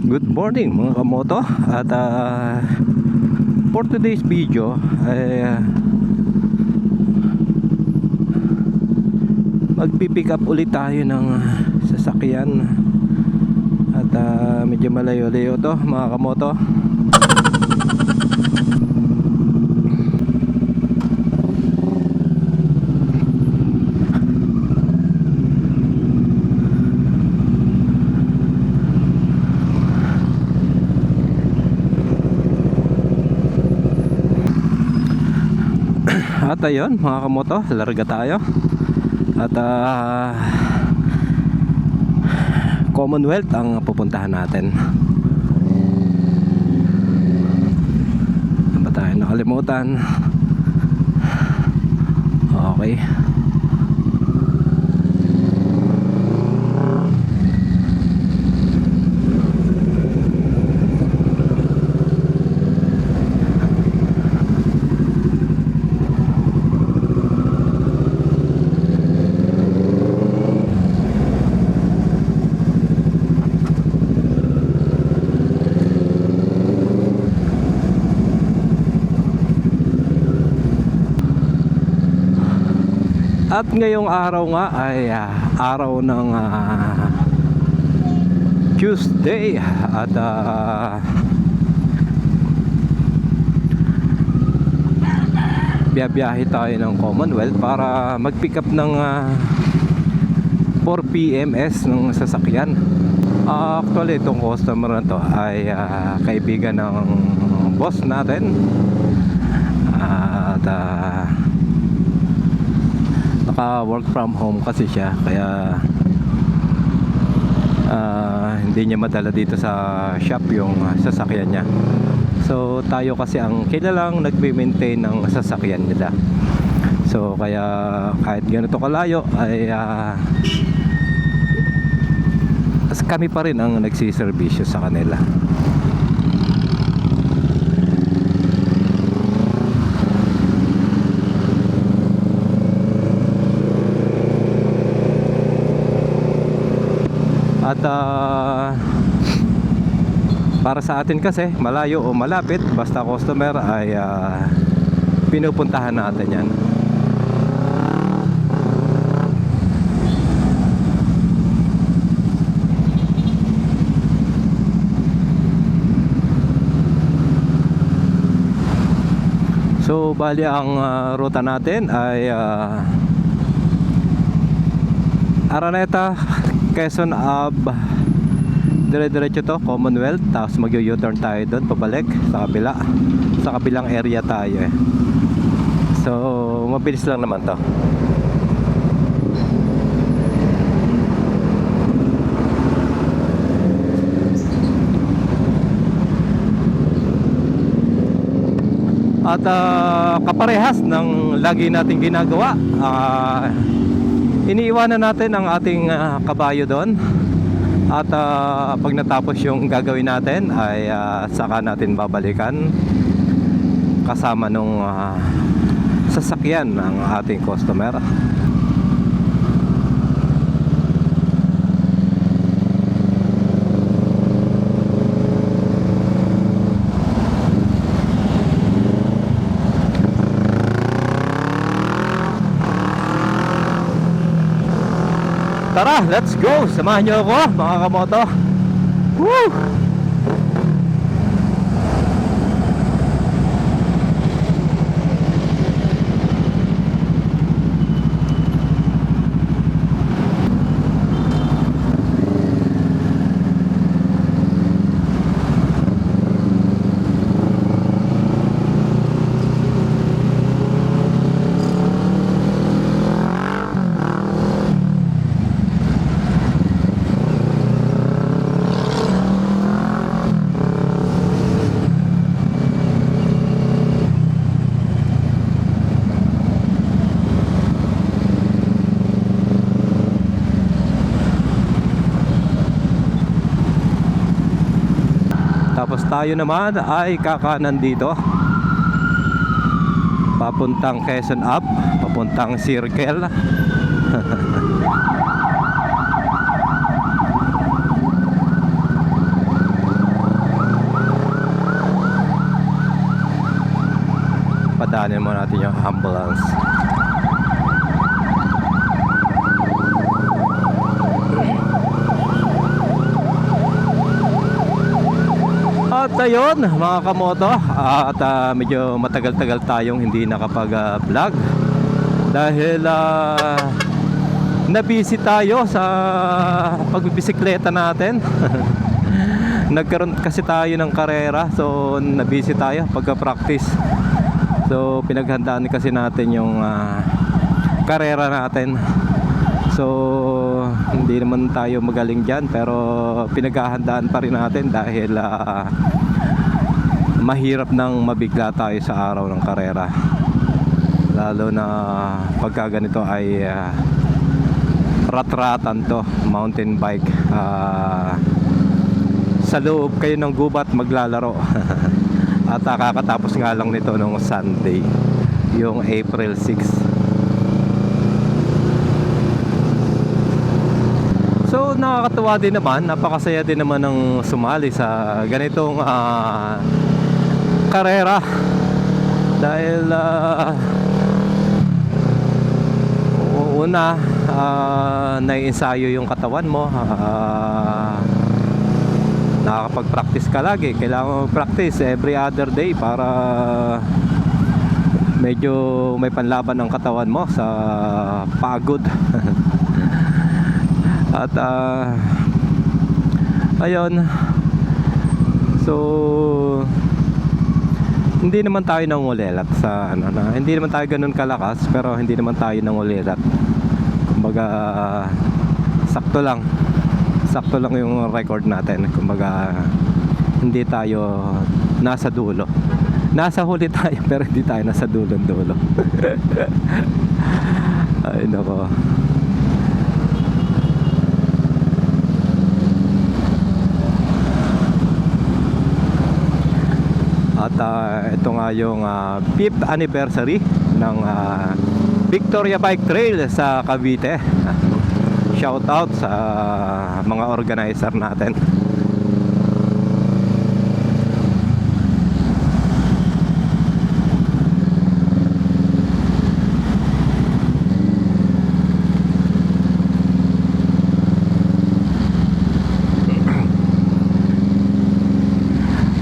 Good morning mga kamoto. At for today's video ay magpipick up ulit tayo ng sasakyan. At medyo malayo-layo to mga kamoto. At ayun mga kamoto, larga tayo. At Commonwealth ang pupuntahan natin. Ano ba tayo nakalimutan? Okay. At ngayong araw nga ay araw ng Tuesday. At biyahe tayo ng Commonwealth para mag-pick up ng 4 PMS ng sasakyan. Actually itong customer na to ay kaibigan ng boss natin. At work from home kasi siya, kaya hindi niya madala dito sa shop yung sasakyan niya. So tayo kasi ang kilalang nagme-maintain ng sasakyan nila. So kaya kahit ganito kalayo ay kami pa rin ang nagsiservisyo sa kanila. At para sa atin kasi malayo o malapit, basta customer ay pinupuntahan natin yan. So bali ang ruta natin ay Araneta, Quezon Ave, dire-diretso to Commonwealth, tapos mag-u-turn tayo doon pabalik sa kabila, sa kabilang area tayo eh. So mabilis lang naman to. At kaparehas ng lagi nating ginagawa, iniiwanan natin ang ating kabayo doon. At pag natapos yung gagawin natin ay saka natin babalikan kasama nung sasakyan ng ating customer. Tara, let's go! Samahan nyo ako mga kamoto. Woo! Tapos tayo naman ay kakanan dito papuntang Quezon Ave, papuntang Circle. ayun mga kamoto, at medyo matagal-tagal tayong hindi nakapag-vlog dahil na-busy tayo sa pagbibisikleta natin. Nagkaroon kasi tayo ng karera, so na-busy tayo pagka-practice. So pinaghandaan kasi natin yung karera natin. So hindi naman tayo magaling dyan, pero pinaghahandaan pa rin natin dahil mahirap nang mabigla tayo sa araw ng karera, lalo na pagka ganito ay rat-ratan to, mountain bike. Sa loob kayo ng gubat maglalaro. At kakatapos nga lang nito nung Sunday, yung April 6. So nakakatuwa din naman, napakasaya din naman ng sumali sa ganitong karera dahil una naiensayo yung katawan mo, nakakapag-practice ka lagi, kailangan mag-practice every other day para medyo may panlaban ng katawan mo sa pagod. At ayun, so hindi naman tayo nangulilat sa hindi naman tayo ganun kalakas, pero hindi naman tayo nangulilat. Kumbaga sakto lang yung record natin. Kumbaga hindi tayo nasa dulo, nasa huli tayo pero hindi tayo nasa dulo. Ay nako. At ito nga yung 5th anniversary ng Victoria Bike Trail sa Cavite. Shout out sa mga organizer natin.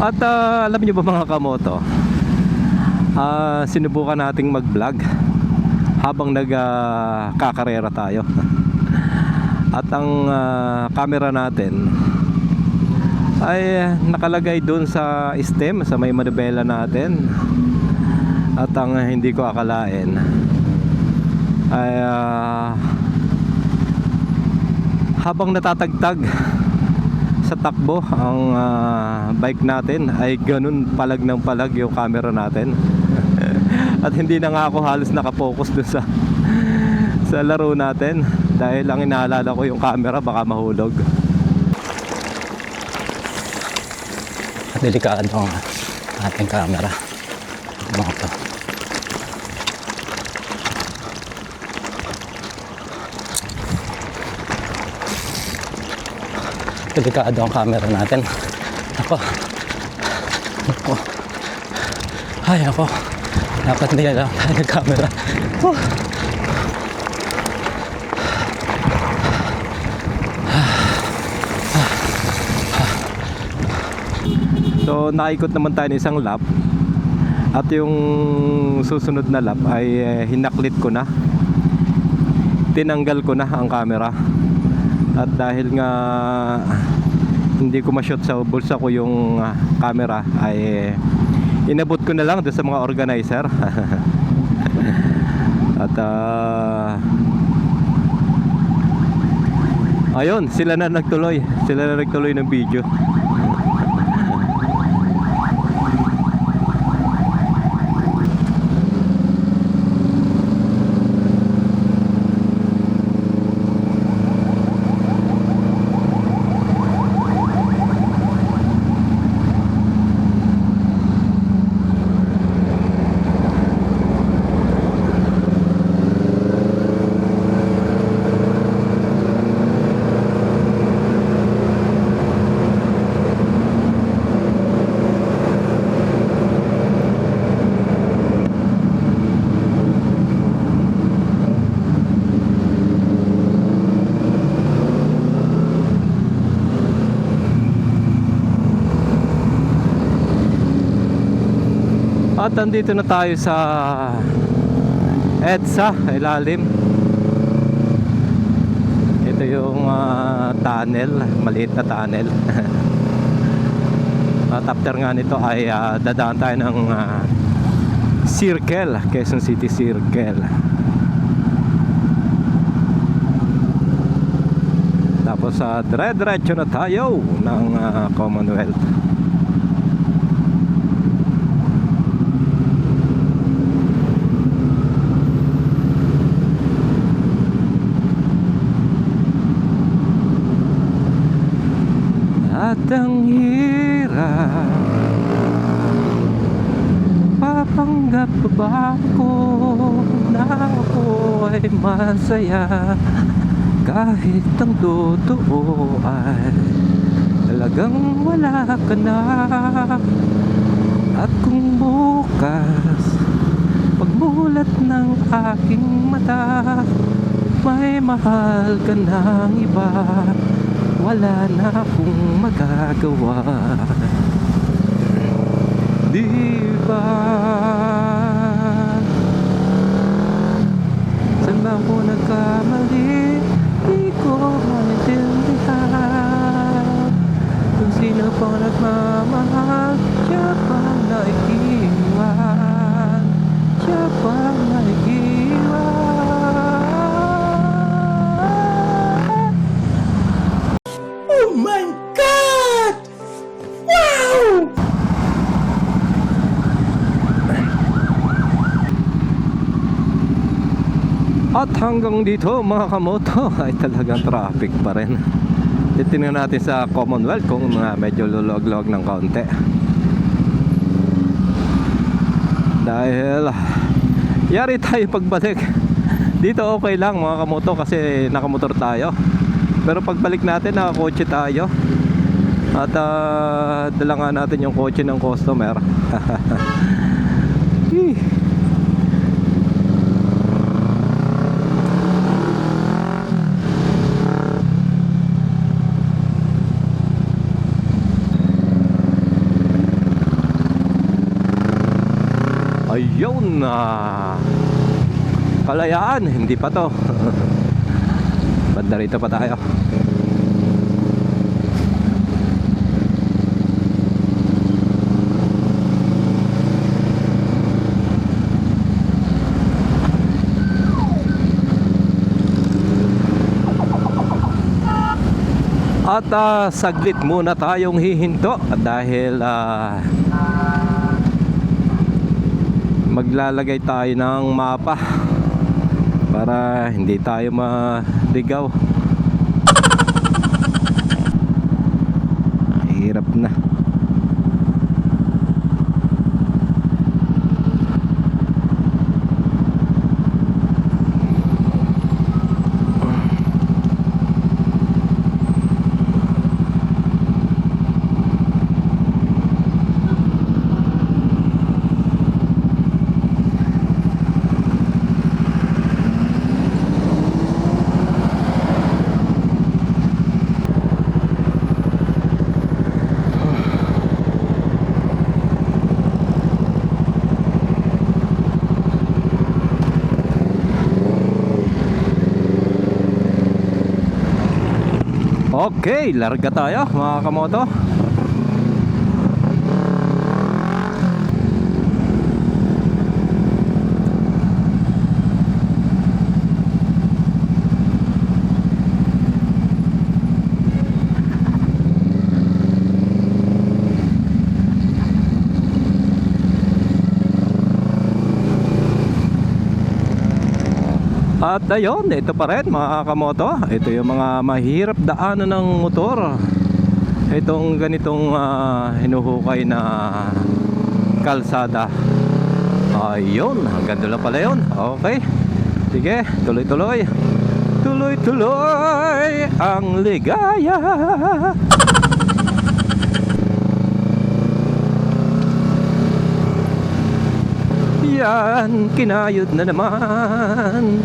At alam niyo ba mga kamoto, sinubukan nating mag-vlog habang nagkakarera tayo. At ang camera natin ay nakalagay dun sa stem, sa may manubela natin. At ang hindi ko akalain ay habang natatagtag sa takbo ang bike natin ay ganun palag ng palag yung camera natin. At hindi na nga ako halos nakapokus dun sa laro natin dahil ang inaalala ko yung camera baka mahulog. Delikado ang ating camera, mga to. Delikado ang camera natin. Ako. Ay ako, dapat hindi lang tayo nag-camera. So naikot naman tayo ng isang lap. At yung susunod na lap ay hinaklit ko na, tinanggal ko na ang camera. At dahil nga hindi ko ma-shoot sa bulsa ko yung camera, ay inabot ko na lang doon sa mga organizer. At ayun, sila na nagtuloy ng video. At andito na tayo sa EDSA, ilalim. Ito yung tunnel, maliit na tunnel. At after nga nito ay dadaan tayo ng Circle, Quezon City Circle. Tapos dire-diretso na tayo ng Commonwealth. At ang hirap, papanggap ba ko na ako ay masaya, kahit ang totoo ay talagang wala ka na. At kung bukas pagmulat ng aking mata, may mahal ka ng iba, wala na akong magagawa. Di ba? Saan ba ako nagkamali? Di ko maintindihan. Kung sino pang nagmamahal, siya pang naiiwan, siya pang naiiwan. Oh my God! Wow! At hanggang dito mga kamoto ay talagang traffic pa rin. Titingnan natin sa Commonwealth kung medyo lulog-log ng kaunti. Dahil yari tayo pagbalik. Dito okay lang mga kamoto kasi nakamotor tayo. Pero pagbalik natin nakakotse tayo. At dala nga natin yung kotse ng customer. Ayun na Kalayaan, hindi pa to. Banda rito pa tayo. At saglit muna tayong hihinto dahil maglalagay tayo ng mapa para hindi tayo maligaw. Hirap na. Okay, larga tayo mga kamoto. At ayun, ito pa rin mga kamoto. Ito yung mga mahirap daanan ng motor. Itong ganitong hinuhukay na kalsada. Ayun, hanggang doon lang pala yun. Okay, sige, tuloy-tuloy. Tuloy-tuloy ang ligaya. Yan, kinayod na naman.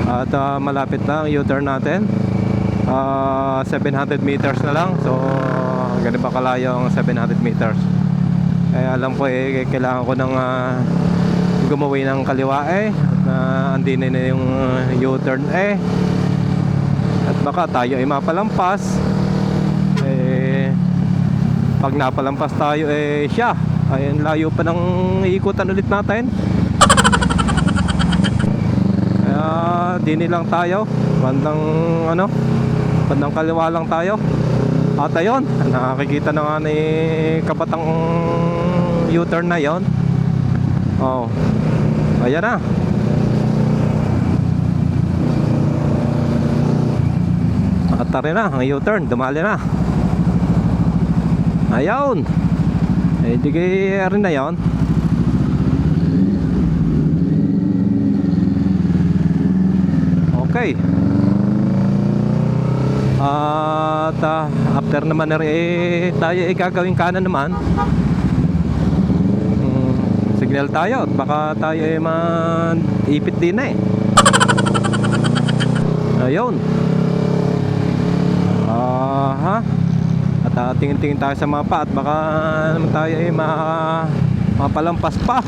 At malapit na ang U-turn natin. 700 meters na lang. So ganun pa kalayo ang 700 meters. Alam ko kailangan ko ng gumawi ng kaliwa na andin na yung U-turn at baka tayo ay mapalampas. Pag napalampas tayo siya ay layo pa ng ikutan ulit natin. Kaya dini lang tayo, bandang kaliwa lang tayo. At ayun, nakikita na nga ni kapatang U-turn na yon. Oh, ayan na. Atari na ang U-turn, dumali na. Ayun. Di kaya rin na yon. Okay. At after naman tayo gagawin kanan naman. Signal tayo at baka tayo ipit din ayun. At tingin-tingin tayo sa mapa at baka naman tayo mapalampas pa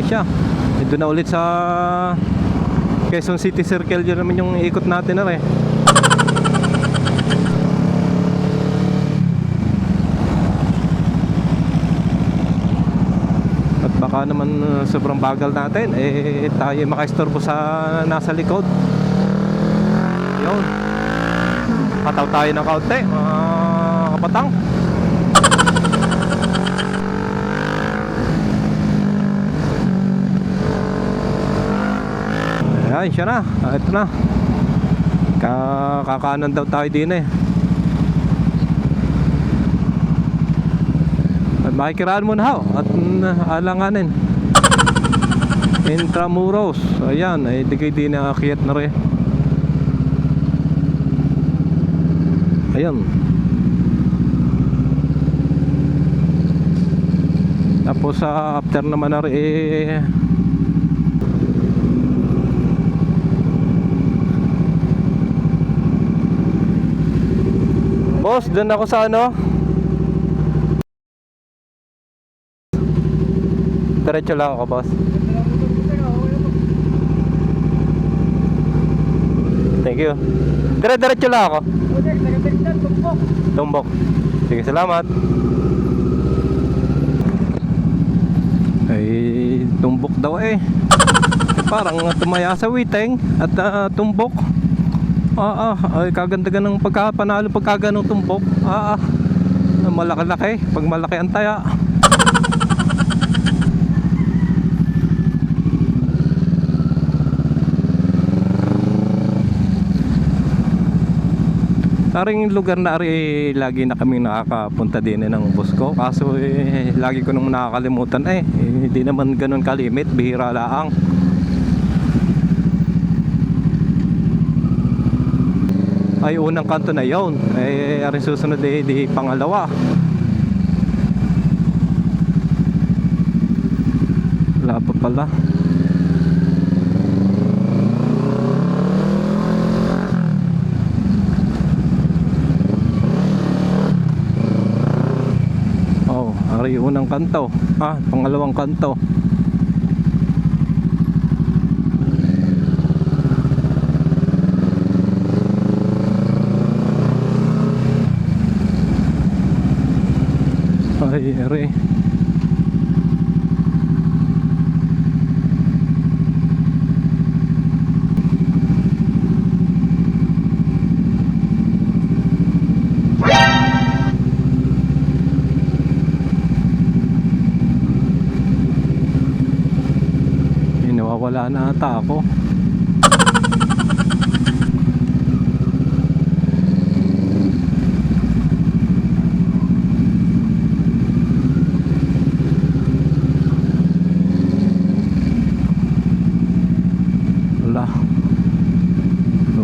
siya. Ito na ulit sa Quezon City Circle, yun naman yung ikot natin at baka naman sobrang bagal natin tayo makaistorbo sa nasa likod. Yun, pataw tayo ng kaunti kapatang. Ayan siya na, ito na. Kakanan daw tayo din makikiraan muna ho at alanganin Intramuros. Ayan, di kayo din nakakiyat na rin. Ayan. Tapos after naman na rin boss, dun ako sa diretso lang ako, boss. Thank you. Diretso lang ako. Tumbok. Sige, salamat. Ay, tumbok daw parang tumaya sa Witeng at tumbok. Ay, kagandagan ng pagkapanalo pagkaganong tumbok. Malaki-laki pag malaki ang taya. Taring lugar na lagi na kami nakakapunta din ng bus ko. Kaso lagi ko nang nakakalimutan hindi naman ganun kalimit, bihira laang. Ay, unang kanto na yon. Aring susunod di pangalawa. Wala pa pala. Oh, ari unang kanto. Pangalawang kanto. Ay, ari. Nawawala na ata ako.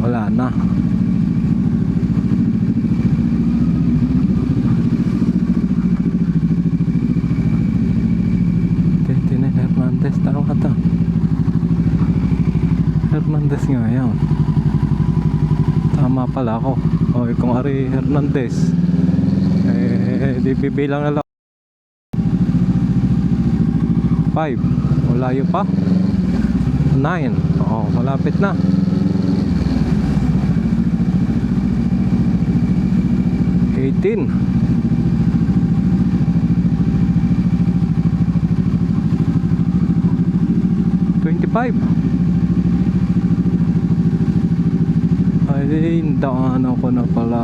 Wala na. Tintin Hernandez, tama ka. Hernandez nga yan. Tama pala ako. O, kung Ari Hernandez. Di bibilang na lang. 5. Malayo pa. 9. Oo, malapit na. 18. 25. Ay, daanan ko na pala.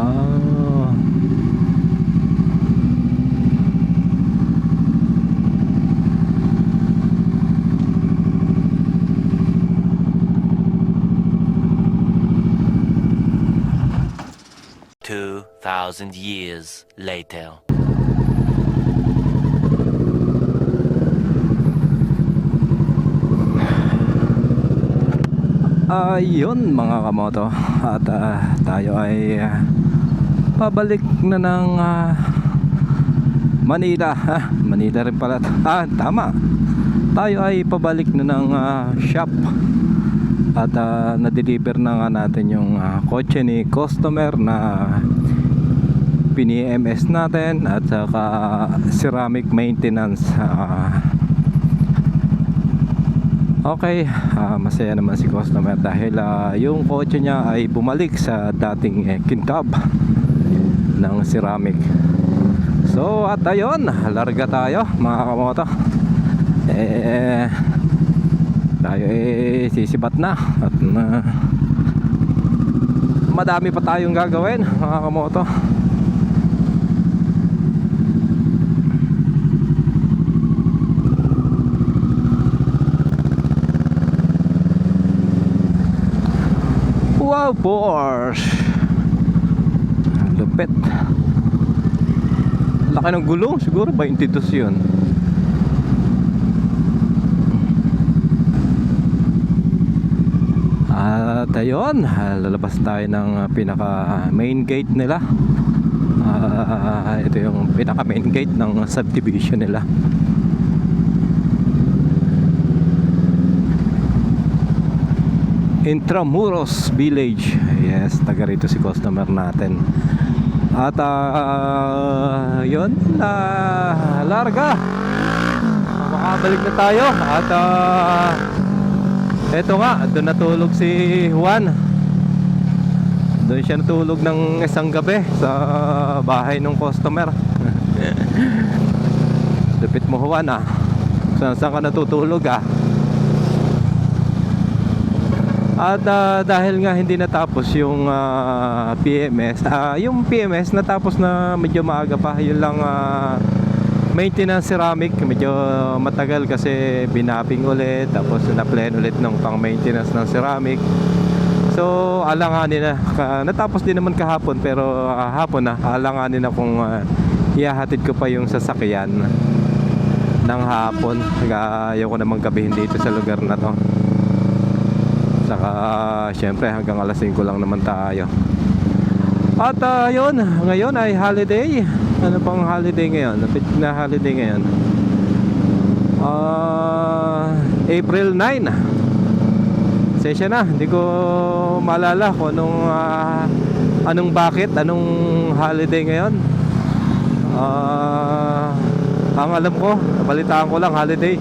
Two 2,000 years later. Ayun mga kamoto. At tayo ay pabalik na ng Manila. Manila rin pala. Tama. Tayo ay pabalik na ng shop. At na-deliver na nga natin yung kotse ni customer na pini-MS natin. At saka ceramic maintenance. Okay, masaya naman si customer dahil yung kotse niya ay bumalik sa dating kintab ng ceramic. So at ayun, larga tayo mga kamoto. Tayo sisibat na at madami pa tayong gagawin mga kamoto. Wow, Porsche. Lupit. Laki ng gulong, siguro 22 yun. At ayun, lalabas tayo ng pinaka main gate nila. Ito yung pinaka main gate ng subdivision nila. Intramuros Village. Yes, taga rito si customer natin. At yun, larga. Makabalik na tayo. At eto nga, doon natulog si Juan. Doon siya natulog ng isang gabi sa bahay ng customer. Lupit mo, Juan, saan ka natutulog At dahil nga hindi natapos yung PMS, yung PMS natapos na medyo maaga pa. Yun lang, maintenance ceramic, medyo matagal kasi binapping ulit, tapos na-plan ulit ng pang maintenance ng ceramic. So alanganin na, natapos din naman kahapon, pero hapon na, alanganin na kung ihahatid ko pa yung sasakyan ng hapon. Ayaw ko namang gabihin dito sa lugar na to. Saka syempre hanggang alas 5 lang naman tayo. At yun, ngayon ay holiday. Ano pang holiday ngayon? Napit na holiday ngayon. April 9. Sesya na, hindi ko maalala kung anong bakit, anong holiday ngayon. Ang alam ko, nabalitaan ko lang holiday.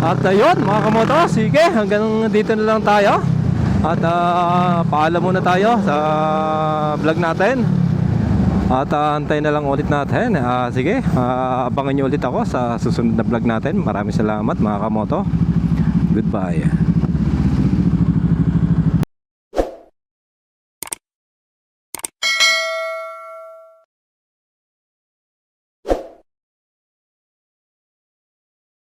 At ayun mga kamoto, sige, hanggang dito na lang tayo. At paalam muna tayo sa vlog natin. At antayin na lang ulit natin. Sige, abangan nyo ulit ako sa susunod na vlog natin. Maraming salamat mga kamoto. Goodbye.